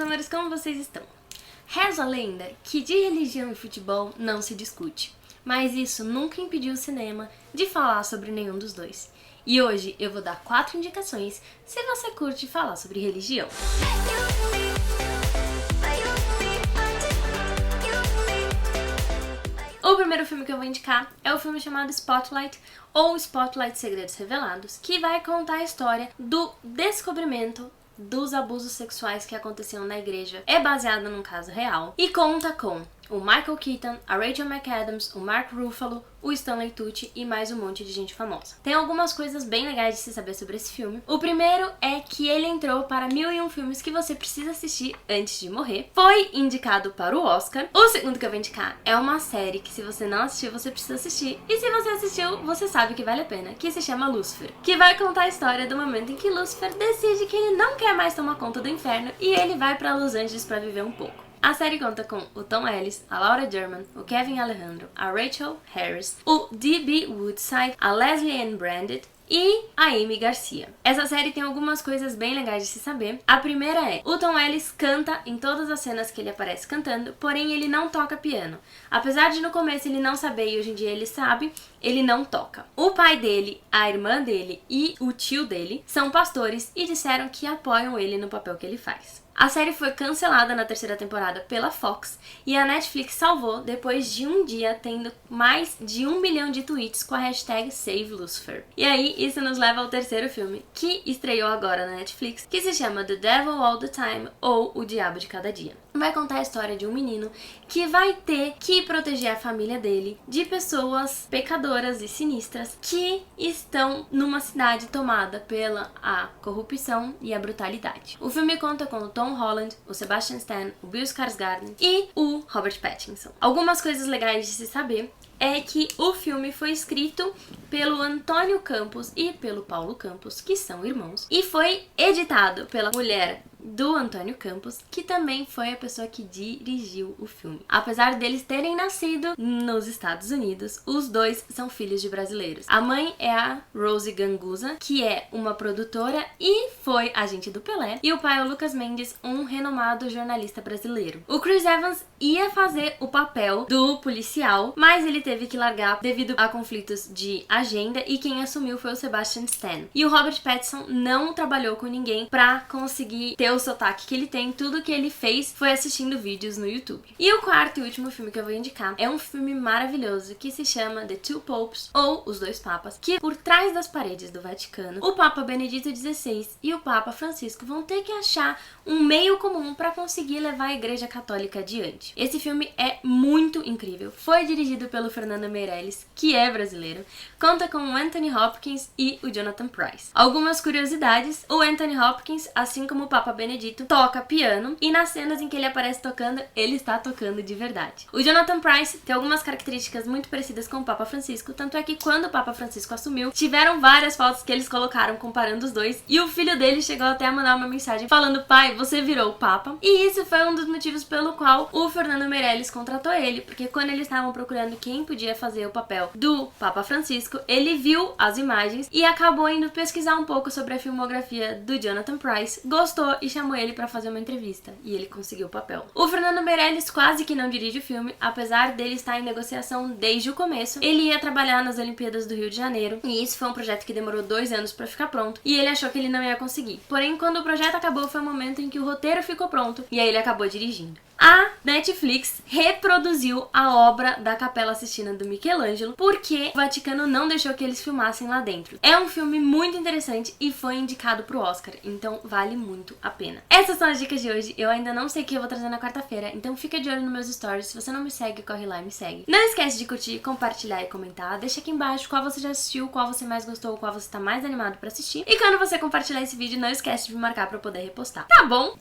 amores, como vocês estão? Reza a lenda que de religião e futebol não se discute, mas isso nunca impediu o cinema de falar sobre nenhum dos dois. E hoje eu vou dar 4 indicações se você curte falar sobre religião. O primeiro filme que eu vou indicar é o filme chamado Spotlight, ou Spotlight Segredos Revelados, que vai contar a história do descobrimento dos abusos sexuais que aconteciam na igreja. É baseado num caso real e conta com o Michael Keaton, a Rachel McAdams, o Mark Ruffalo, o Stanley Tucci e mais um monte de gente famosa. Tem algumas coisas bem legais de se saber sobre esse filme. O primeiro é que ele entrou para 1001 filmes que você precisa assistir antes de morrer. Foi indicado para o Oscar. O segundo que eu vou indicar é uma série que se você não assistiu, você precisa assistir. E se você assistiu, você sabe que vale a pena, que se chama Lucifer, que vai contar a história do momento em que Lucifer decide que ele não quer mais tomar conta do inferno e ele vai para Los Angeles para viver um pouco. A série conta com o Tom Ellis, a Laura German, o Kevin Alejandro, a Rachel Harris, o D.B. Woodside, a Leslie Ann Brandit e a Amy Garcia. Essa série tem algumas coisas bem legais de se saber. A primeira é, o Tom Ellis canta em todas as cenas que ele aparece cantando, porém ele não toca piano. Apesar de no começo ele não saber e hoje em dia ele sabe, ele não toca. O pai dele, a irmã dele e o tio dele são pastores e disseram que apoiam ele no papel que ele faz. A série foi cancelada na 3ª temporada pela Fox e a Netflix salvou depois de um dia tendo mais de 1 milhão de tweets com a hashtag #SaveLucifer. E aí isso nos leva ao terceiro filme, que estreou agora na Netflix, que se chama The Devil All the Time, ou O Diabo de Cada Dia. Vai contar a história de um menino que vai ter que proteger a família dele de pessoas pecadoras e sinistras que estão numa cidade tomada pela corrupção e a brutalidade. O filme conta com o Tom Holland, o Sebastian Stan, o Bill Skarsgård e o Robert Pattinson. Algumas coisas legais de se saber é que o filme foi escrito pelo Antônio Campos e pelo Paulo Campos, que são irmãos, e foi editado pela mulher do Antônio Campos, que também foi a pessoa que dirigiu o filme. Apesar deles terem nascido nos Estados Unidos, os dois são filhos de brasileiros. A mãe é a Rose Ganguza, que é uma produtora e foi agente do Pelé, e o pai é o Lucas Mendes, um renomado jornalista brasileiro. O Chris Evans ia fazer o papel do policial, mas ele teve que largar devido a conflitos de agenda e quem assumiu foi o Sebastian Stan. E o Robert Pattinson não trabalhou com ninguém pra conseguir ter o sotaque que ele tem, tudo que ele fez foi assistindo vídeos no YouTube. E o quarto e último filme que eu vou indicar é um filme maravilhoso que se chama The Two Popes, ou Os Dois Papas, que por trás das paredes do Vaticano, o Papa Benedito XVI e o Papa Francisco vão ter que achar um meio comum para conseguir levar a Igreja Católica adiante. Esse filme é muito incrível, foi dirigido pelo Fernando Meirelles, que é brasileiro, conta com o Anthony Hopkins e o Jonathan Pryce. Algumas curiosidades, o Anthony Hopkins, assim como o Papa Benedito, toca piano e nas cenas em que ele aparece tocando, ele está tocando de verdade. O Jonathan Pryce tem algumas características muito parecidas com o Papa Francisco, tanto é que quando o Papa Francisco assumiu, tiveram várias fotos que eles colocaram comparando os dois e o filho dele chegou até a mandar uma mensagem falando: pai, você virou o Papa. E isso foi um dos motivos pelo qual o Fernando Meirelles contratou ele, porque quando eles estavam procurando quem podia fazer o papel do Papa Francisco, ele viu as imagens e acabou indo pesquisar um pouco sobre a filmografia do Jonathan Pryce, gostou e chamou ele pra fazer uma entrevista, e ele conseguiu o papel. O Fernando Meirelles quase que não dirige o filme, apesar dele estar em negociação desde o começo. Ele ia trabalhar nas Olimpíadas do Rio de Janeiro, e isso foi um projeto que demorou 2 anos pra ficar pronto, e ele achou que ele não ia conseguir. Porém, quando o projeto acabou, foi o momento em que o roteiro ficou pronto, e aí ele acabou dirigindo. A Netflix reproduziu a obra da Capela Sistina do Michelangelo porque o Vaticano não deixou que eles filmassem lá dentro. É um filme muito interessante e foi indicado pro Oscar, então vale muito a pena. Essas são as dicas de hoje. Eu ainda não sei o que eu vou trazer na quarta-feira, então fica de olho nos meus stories. Se você não me segue, corre lá e me segue. Não esquece de curtir, compartilhar e comentar. Deixa aqui embaixo qual você já assistiu, qual você mais gostou, qual você tá mais animado pra assistir. E quando você compartilhar esse vídeo, não esquece de me marcar pra eu poder repostar. Tá bom?